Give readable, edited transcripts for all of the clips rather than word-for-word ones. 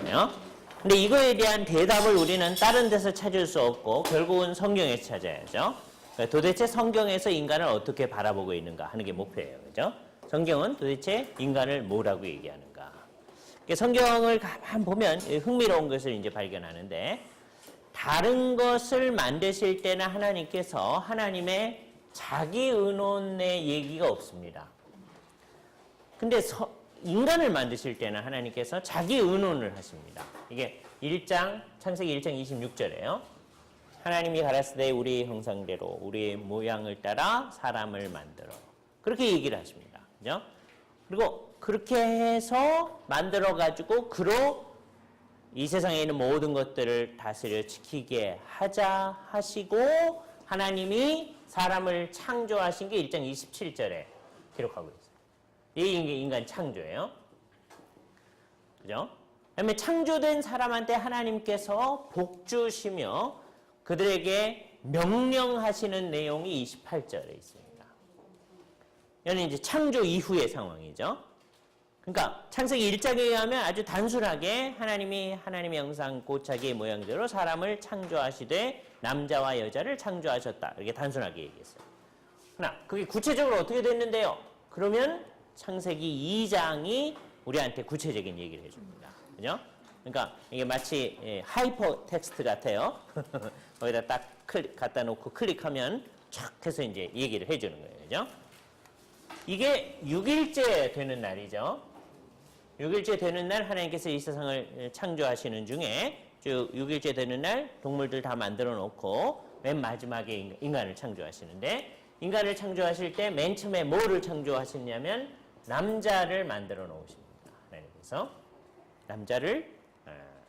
거예요. 근데 이거에 대한 대답을 우리는 다른 데서 찾을 수 없고 결국은 성경에서 찾아야죠. 그러니까 도대체 성경에서 인간을 어떻게 바라보고 있는가 하는 게 목표예요. 그죠? 성경은 도대체 인간을 뭐라고 얘기하는가. 그러니까 성경을 가만 보면 흥미로운 것을 이제 발견하는데 다른 것을 만드실 때는 하나님께서 하나님의 자기 의논의 얘기가 없습니다. 근데 인간을 만드실 때는 하나님께서 자기 의논을 하십니다. 이게 창세기 1장 26절이에요. 하나님이 가라사대 우리의 형상대로 우리의 모양을 따라 사람을 만들어. 그렇게 얘기를 하십니다. 그죠? 그리고 그렇게 해서 만들어가지고 그로 이 세상에 있는 모든 것들을 다스려 지키게 하자 하시고 하나님이 사람을 창조하신 게 1장 27절에 기록하고 있어요. 이게 인간 창조예요. 그죠? 그다음에 창조된 사람한테 하나님께서 복 주시며 그들에게 명령하시는 내용이 28절에 있습니다. 이는 이제 창조 이후의 상황이죠. 그러니까 창세기 1장에 의하면 아주 단순하게 하나님이 하나님의 형상 곧 자기의 모양대로 사람을 창조하시되 남자와 여자를 창조하셨다. 이렇게 단순하게 얘기했어요. 그러나 그게 구체적으로 어떻게 됐는데요? 그러면 창세기 2장이 우리한테 구체적인 얘기를 해줍니다. 그죠? 그러니까 이게 마치 하이퍼 텍스트 같아요. 거기다 딱 갖다 놓고 클릭하면 촥 해서 이제 얘기를 해주는 거예요. 그죠? 이게 6일째 되는 날이죠. 6일째 되는 날 하나님께서 이 세상을 창조하시는 중에 쭉 6일째 되는 날 동물들 다 만들어 놓고 맨 마지막에 인간을 창조하시는데 인간을 창조하실 때 맨 처음에 뭐를 창조하셨냐면 남자를 만들어 놓으십니다. 하나님께서 남자를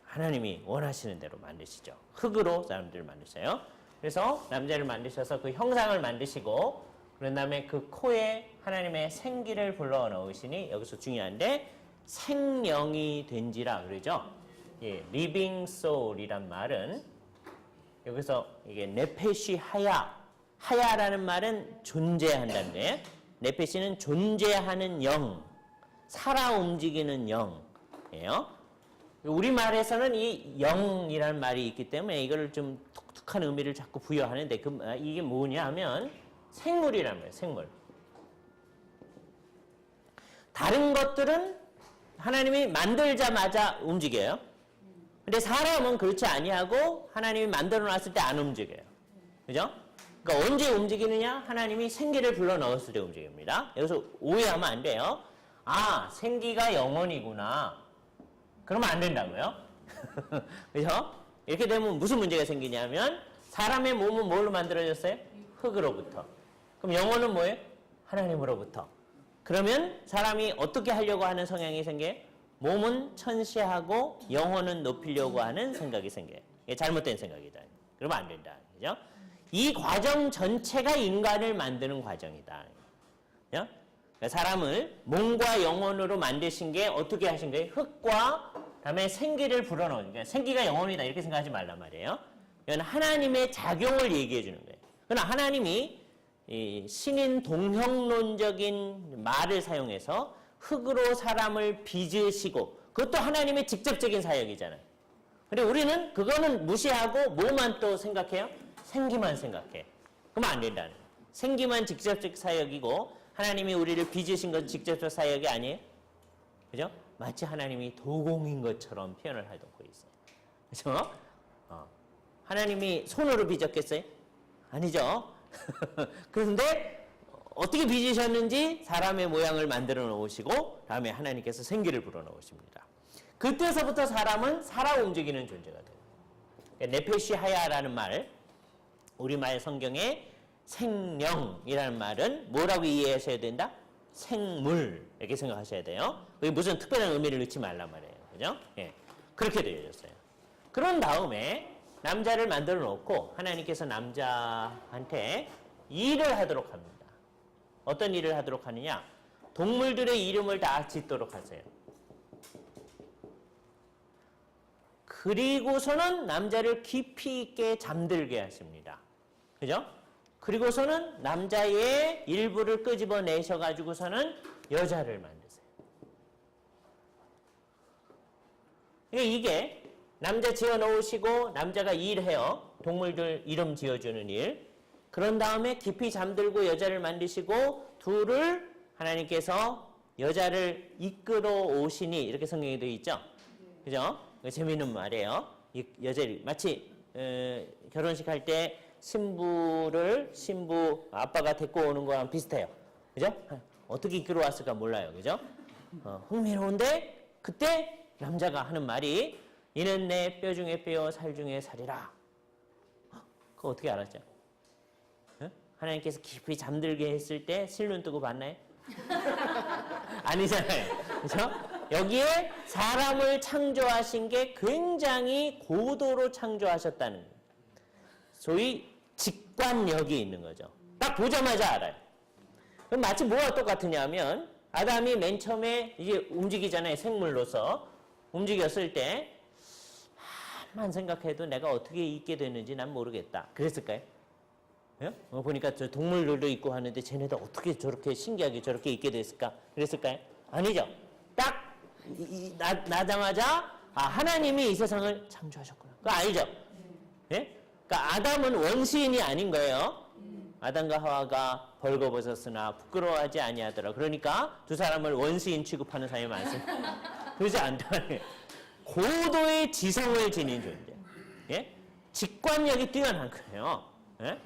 하나님이 원하시는 대로 만드시죠. 흙으로 사람들을 만드셔요. 그래서 남자를 만드셔서 그 형상을 만드시고 그런 다음에 그 코에 하나님의 생기를 불러 넣으시니 여기서 중요한데 생령이 된지라 그러죠. 예, living soul이란 말은 여기서 이게 네페시 하야라는 말은 존재한다는 거예요. 네페시는 존재하는 영, 살아 움직이는 영이에요. 우리말에서는 이 영이라는 말이 있기 때문에 이거를 좀 독특한 의미를 자꾸 부여하는데 이게 뭐냐 하면 생물이라는 거예요. 생물. 다른 것들은 하나님이 만들자마자 움직여요. 근데 사람은 그렇지 아니하고 하나님이 만들어 놨을 때 안 움직여요. 그죠? 그러니까 언제 움직이느냐? 하나님이 생기를 불러 넣었을 때 움직입니다. 여기서 오해하면 안 돼요. 아, 생기가 영혼이구나. 그러면 안 된다고요. 그죠? 이렇게 되면 무슨 문제가 생기냐면 사람의 몸은 뭘로 만들어졌어요? 흙으로부터. 그럼 영혼은 뭐예요? 하나님으로부터. 그러면 사람이 어떻게 하려고 하는 성향이 생겨요? 몸은 천시하고 영혼은 높이려고 하는 생각이 생겨요. 이게 잘못된 생각이다. 그러면 안 된다. 그죠? 이 과정 전체가 인간을 만드는 과정이다. 그죠? 사람을 몸과 영혼으로 만드신 게 어떻게 하신 거예요? 흙과 다음에 생기를 불어넣은. 그러니까 생기가 영혼이다 이렇게 생각하지 말란 말이에요. 이건 하나님의 작용을 얘기해 주는 거예요. 그러나 하나님이 이 신인 동형론적인 말을 사용해서 흙으로 사람을 빚으시고 그것도 하나님의 직접적인 사역이잖아요. 근데 우리는 그거는 무시하고 뭐만 또 생각해요? 생기만 생각해. 그러면 안 된다는 거예요. 생기만 직접적 사역이고 하나님이 우리를 빚으신 건 직접적 사역이 아니에요. 그죠? 마치 하나님이 도공인 것처럼 표현을 하고 있어요. 그죠? 하나님이 손으로 빚었겠어요? 아니죠. 그런데 어떻게 빚으셨는지 사람의 모양을 만들어 놓으시고 다음에 하나님께서 생기를 불어 넣으십니다. 그때서부터 사람은 살아 움직이는 존재가 돼요. 네페시 하야라는 말, 우리말 성경에 생령이라는 말은 뭐라고 이해하셔야 된다? 생물 이렇게 생각하셔야 돼요. 그게 무슨 특별한 의미를 넣지 말란 말이에요. 그죠? 예. 그렇게 되어졌어요. 그런 다음에 남자를 만들어 놓고 하나님께서 남자한테 일을 하도록 합니다. 어떤 일을 하도록 하느냐? 동물들의 이름을 다 짓도록 하세요. 그리고서는 남자를 깊이 있게 잠들게 하십니다. 그죠? 그리고서는 남자의 일부를 끄집어내셔가지고서는 여자를 만드세요. 그러니까 이게 남자 지어 놓으시고 남자가 일해요. 동물들 이름 지어주는 일. 그런 다음에 깊이 잠들고 여자를 만드시고 둘을 하나님께서 여자를 이끌어 오시니 이렇게 성경에 되어 있죠. 그죠? 재미있는 말이에요. 이 여자를 마치 결혼식 할 때 신부 아빠가 데리고 오는 거랑 비슷해요. 그죠? 어떻게 이끌어 왔을까 몰라요. 그죠? 흥미로운데 그때 남자가 하는 말이 이는 내 뼈 중에 뼈 살 중에 살이라. 그거 어떻게 알았죠? 하나님께서 깊이 잠들게 했을 때 실눈 뜨고 봤나요? 아니잖아요. 그죠? 여기에 사람을 창조하신 게 굉장히 고도로 창조하셨다는 거예요. 소위 직관력이 있는 거죠. 딱 보자마자 알아요. 그럼 마치 뭐가 똑같으냐면 아담이 맨 처음에 이제 움직이잖아요. 생물로서 움직였을 때 만 생각해도 내가 어떻게 있게 됐는지 난 모르겠다. 그랬을까요? 예? 보니까 저 동물들도 있고 하는데 쟤네도 어떻게 저렇게 신기하게 저렇게 있게 됐을까? 그랬을까요? 아니죠. 딱 나자마자 하나님이 이 세상을 창조하셨구나. 그거 알죠? 예? 그러니까 아담은 원시인이 아닌 거예요. 아담과 하와가 벌거벗었으나 부끄러워하지 아니하더라. 그러니까 두 사람을 원시인 취급하는 사람이 많습니다. 그러지 않다는 고도의 지성을 지닌 존재. 예? 직관력이 뛰어난 거예요. 예?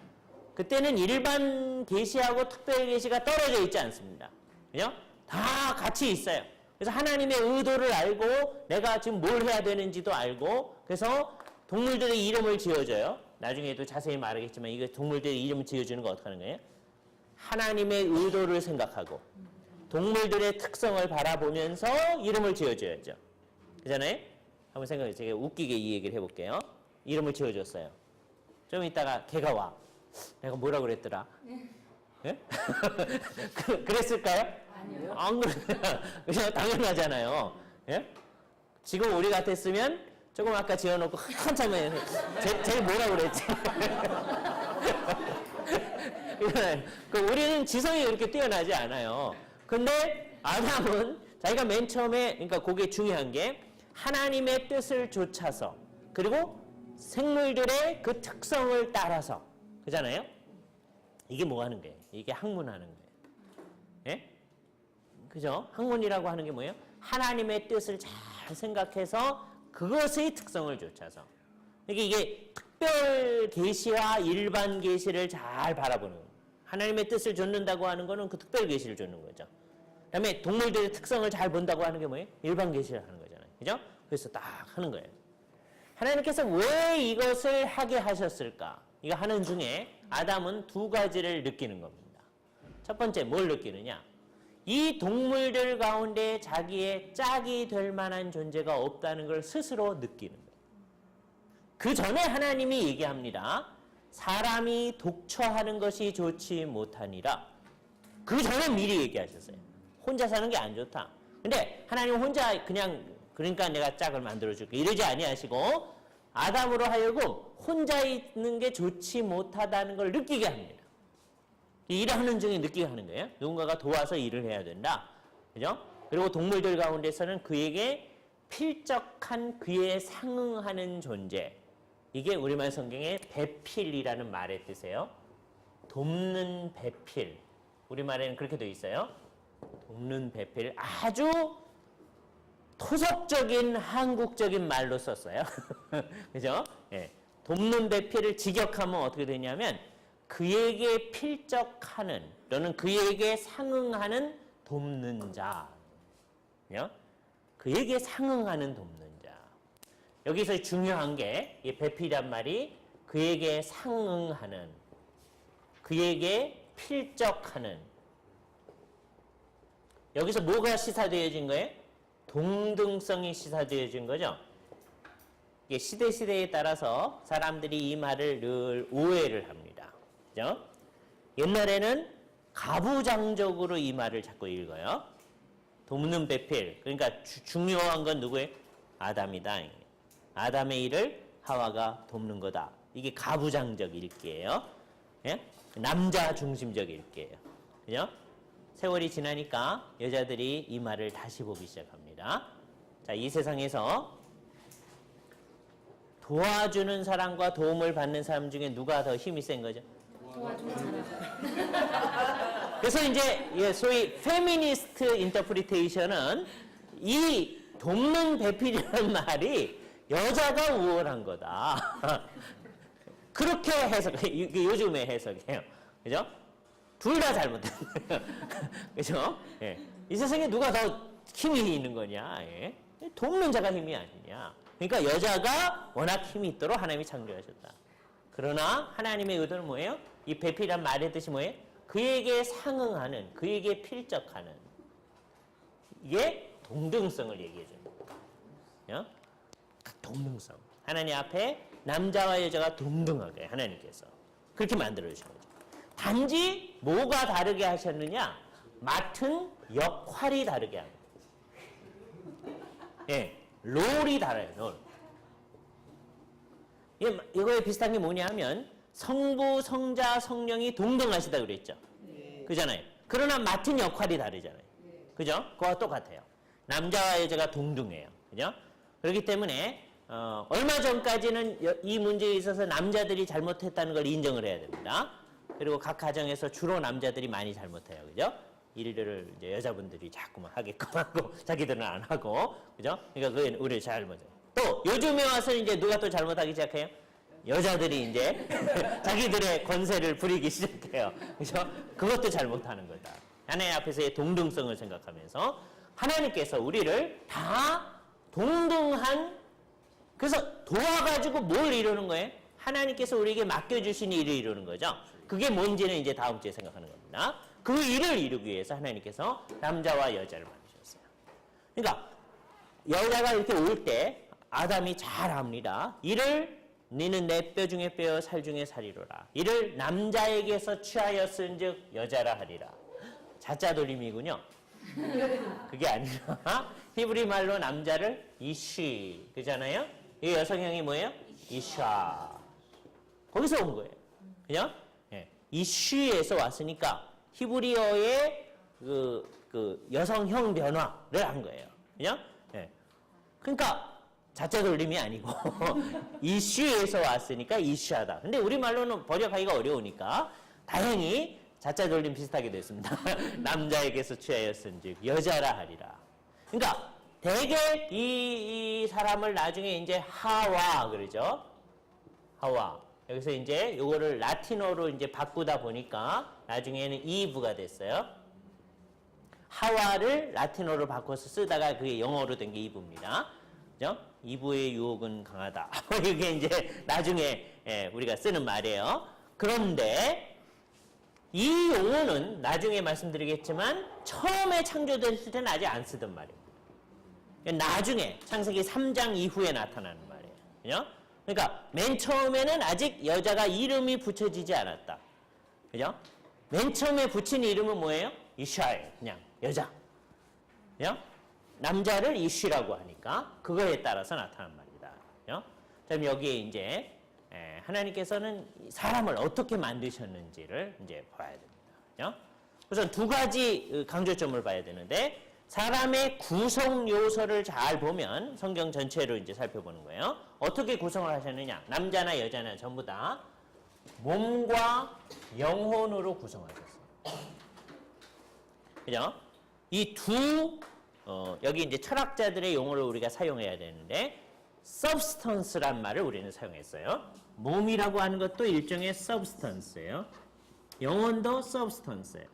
그때는 일반 계시하고 특별 계시가 떨어져 있지 않습니다. 그죠? 다 같이 있어요. 그래서 하나님의 의도를 알고 내가 지금 뭘 해야 되는지도 알고 그래서 동물들의 이름을 지어줘요. 나중에도 자세히 말하겠지만 이거 동물들의 이름을 지어주는 거 어떻게 하는 거예요? 하나님의 의도를 생각하고 동물들의 특성을 바라보면서 이름을 지어줘야죠. 그잖아요? 한번 생각해. 제가 웃기게 이 얘기를 해볼게요. 이름을 지어줬어요. 좀 이따가 걔가 와. 내가 뭐라 그랬더라? 예? 그랬을까요? 아니요. 안 그냥 당연하잖아요. 예? 지금 우리 같았으면 조금 아까 지어놓고 한참에 쟤 뭐라 그랬지? 우리는 지성이 그렇게 뛰어나지 않아요. 근데 아담은 자기가 맨 처음에 그러니까 그게 중요한 게 하나님의 뜻을 좇아서 그리고 생물들의 그 특성을 따라서 그잖아요? 이게 뭐 하는 거예요? 이게 학문하는 거예요. 예? 그죠? 학문이라고 하는 게 뭐예요? 하나님의 뜻을 잘 생각해서 그것의 특성을 좇아서 이게 특별 계시와 일반 계시를 잘 바라보는 거예요. 하나님의 뜻을 좇는다고 하는 거는 그 특별 계시를 좇는 거죠. 그다음에 동물들의 특성을 잘 본다고 하는 게 뭐예요? 일반 계시를 하는 거잖아요. 그죠? 그래서 딱 하는 거예요. 하나님께서 왜 이것을 하게 하셨을까? 이거 하는 중에 아담은 두 가지를 느끼는 겁니다. 첫 번째 뭘 느끼느냐? 이 동물들 가운데 자기의 짝이 될 만한 존재가 없다는 걸 스스로 느끼는 거예요. 그 전에 하나님이 얘기합니다. 사람이 독처하는 것이 좋지 못하니라. 그 전에 미리 얘기하셨어요. 혼자 사는 게 안 좋다. 근데 하나님은 혼자 그러니까 내가 짝을 만들어줄게 이러지 아니하시고 아담으로 하여금 혼자 있는 게 좋지 못하다는 걸 느끼게 합니다. 일하는 중에 느끼게 하는 거예요. 누군가가 도와서 일을 해야 된다. 그죠? 그리고 동물들 가운데서는 그에게 필적한 그에 상응하는 존재. 이게 우리말 성경의 배필이라는 말의 뜻이에요. 돕는 배필. 우리말에는 그렇게 되어 있어요. 돕는 배필. 아주 토속적인 한국적인 말로 썼어요. 그죠? 예. 돕는 배필을 직역하면 어떻게 되냐면 그에게 필적하는 또는 그에게 상응하는 돕는 자. 그에게 상응하는 돕는 자. 여기서 중요한 게 이 배필이란 말이 그에게 상응하는, 그에게 필적하는. 여기서 뭐가 시사되어진 거예요? 동등성이 시사되어진 거죠. 이게 시대에 따라서 사람들이 이 말을 늘 오해를 합니다. 그죠? 옛날에는 가부장적으로 이 말을 자꾸 읽어요. 돕는 배필. 그러니까 중요한 건 누구예요? 아담이다. 아담의 일을 하와가 돕는 거다. 이게 가부장적 읽기예요. 예? 남자 중심적 읽기예요. 그죠? 세월이 지나니까 여자들이 이 말을 다시 보기 시작합니다. 자, 이 세상에서 도와주는 사람과 도움을 받는 사람 중에 누가 더 힘이 센 거죠? 도와주는 사람. 그래서 이제 소위 페미니스트 인터프리테이션은 이 돕는 배필이라는 말이 여자가 우월한 거다. 그렇게 해석, 요즘의 해석이에요. 그죠? 둘 다 잘못된 거예요. 그죠? 예. 이 세상에 누가 더 힘이 있는 거냐? 예. 돕는 자가 힘이 아니냐. 그러니까 여자가 워낙 힘이 있도록 하나님이 창조하셨다. 그러나 하나님의 의도는 뭐예요? 이 배필이란 말의 뜻이 뭐예요? 그에게 상응하는, 그에게 필적하는 이게 동등성을 얘기해 줍니다. 동등성. 하나님 앞에 남자와 여자가 동등하게 하나님께서 그렇게 만들어 주신 거죠. 단지 뭐가 다르게 하셨느냐? 맡은 역할이 다르게 합니다. 예, 롤이 달라요. 롤. 이거에 비슷한 게 뭐냐면 성부, 성자, 성령이 동등하시다 그랬죠. 그잖아요. 그러나 맡은 역할이 다르잖아요. 그죠? 그거와 똑같아요. 남자와 여자가 동등해요. 그죠? 그렇기 때문에 얼마 전까지는 이 문제에 있어서 남자들이 잘못했다는 걸 인정을 해야 됩니다. 그리고 각 가정에서 주로 남자들이 많이 잘못해요. 그죠? 일들을 이제 여자분들이 자꾸만 하게끔 하고 자기들은 안 하고. 그죠? 그러니까 그게 우리 잘못해요. 또 요즘에 와서 이제 누가 또 잘못하기 시작해요? 여자들이 이제 자기들의 권세를 부리기 시작해요. 그죠? 그것도 잘못하는 거다. 하나님 앞에서의 동등성을 생각하면서 하나님께서 우리를 다 동등한, 그래서 도와가지고 뭘 이루는 거예요? 하나님께서 우리에게 맡겨주신 일을 이루는 거죠. 그게 뭔지는 이제 다음 주에 생각하는 겁니다. 그 일을 이루기 위해서 하나님께서 남자와 여자를 만드셨어요. 그러니까 여자가 이렇게 올 때 아담이 잘 압니다. 이를 너는 내 뼈 중에 뼈, 살 중에 살이로라. 이를 남자에게서 취하였은즉 여자라 하리라. 자자 돌림이군요. 그게 아니라 히브리 말로 남자를 이쉬 그잖아요. 이 여성형이 뭐예요? 이샤. 거기서 온 거예요. 그죠? 예. 이쉬에서 왔으니까 히브리어의 그 여성형 변화를 한 거예요. 그죠? 예. 그러니까 자자 돌림이 아니고 이쉬에서 왔으니까 이쉬하다. 근데 우리말로는 번역하기가 어려우니까 다행히 자자 돌림 비슷하게 됐습니다. 남자에게서 취하였은즉 여자라 하리라. 그러니까 대개 이 사람을 나중에 이제 하와 그러죠. 하와. 여기서 이제 요거를 라틴어로 이제 바꾸다 보니까 나중에는 이브가 됐어요. 하와를 라틴어로 바꿔서 쓰다가 그게 영어로 된 게 이브입니다. 그죠? 이브의 유혹은 강하다. 이게 이제 나중에 우리가 쓰는 말이에요. 그런데 이 용어는 나중에 말씀드리겠지만 처음에 창조됐을 때는 아직 안 쓰던 말이에요. 나중에 창세기 3장 이후에 나타나는 말이에요. 그죠? 그러니까 맨 처음에는 아직 여자가 이름이 붙여지지 않았다. 그죠? 맨 처음에 붙인 이름은 뭐예요? 이샤예요. 그냥 여자. 그죠? 남자를 이쉬라고 하니까 그거에 따라서 나타난 말이다. 그죠? 그럼 여기에 이제 하나님께서는 사람을 어떻게 만드셨는지를 이제 봐야 됩니다. 그죠? 우선 두 가지 강조점을 봐야 되는데 사람의 구성 요소를 잘 보면 성경 전체로 이제 살펴보는 거예요. 어떻게 구성을 하셨느냐? 남자나 여자나 전부 다 몸과 영혼으로 구성하셨어요. 그죠? 이 여기 이제 철학자들의 용어를 우리가 사용해야 되는데 substance란 말을 우리는 사용했어요. 몸이라고 하는 것도 일종의 substance예요. 영혼도 substance예요.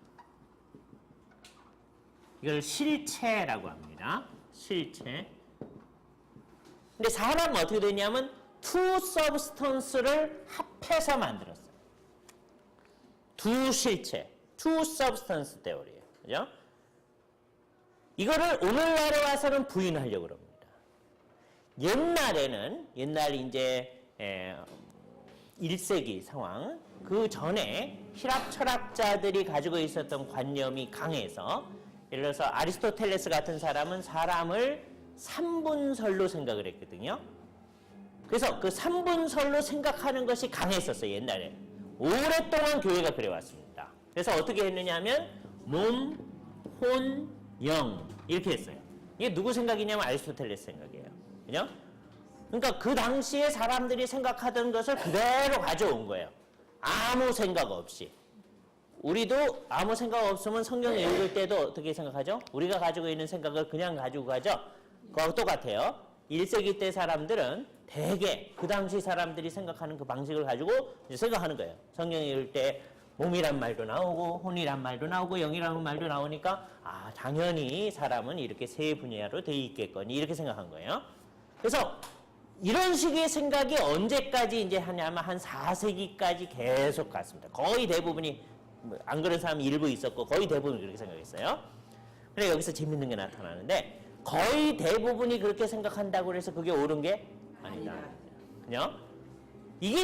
이걸 실체라고 합니다. 실체. 근데 사람은 어떻게 되냐면 two substance를 합해서 만들었어요. 두 실체, two substance theory예요. 그죠? 이거를 오늘날에 와서는 부인하려고 그럽니다. 옛날 이제 1세기 상황 그 전에 힐랍 철학자들이 가지고 있었던 관념이 강해서 예를 들어서 아리스토텔레스 같은 사람은 사람을 3분설로 생각을 했거든요. 그래서 그 3분설로 생각하는 것이 강했었어요. 옛날에. 오랫동안 교회가 그래왔습니다. 그래서 어떻게 했느냐 하면 몸, 혼, 영 이렇게 했어요. 이게 누구 생각이냐면 아리스토텔레스 생각이에요. 그죠? 그러니까 그 당시에 사람들이 생각하던 것을 그대로 가져온 거예요. 아무 생각 없이. 우리도 아무 생각 없으면 성경 읽을 때도 어떻게 생각하죠? 우리가 가지고 있는 생각을 그냥 가지고 가죠? 그거 똑같아요. 1세기 때 사람들은 대개 그 당시 사람들이 생각하는 그 방식을 가지고 이제 생각하는 거예요. 성경 읽을 때 몸이란 말도 나오고 혼이란 말도 나오고 영이라는 말도 나오니까 아 당연히 사람은 이렇게 세 분야로 돼 있겠거니 이렇게 생각한 거예요. 그래서 이런 식의 생각이 언제까지 이제 하냐면 한 4세기까지 계속 갔습니다. 거의 대부분이 안 그런 사람이 일부 있었고 거의 대부분 그렇게 생각했어요. 그래 여기서 재밌는 게 나타나는데 거의 대부분이 그렇게 생각한다고 해서 그게 옳은 게 아니다. 그냥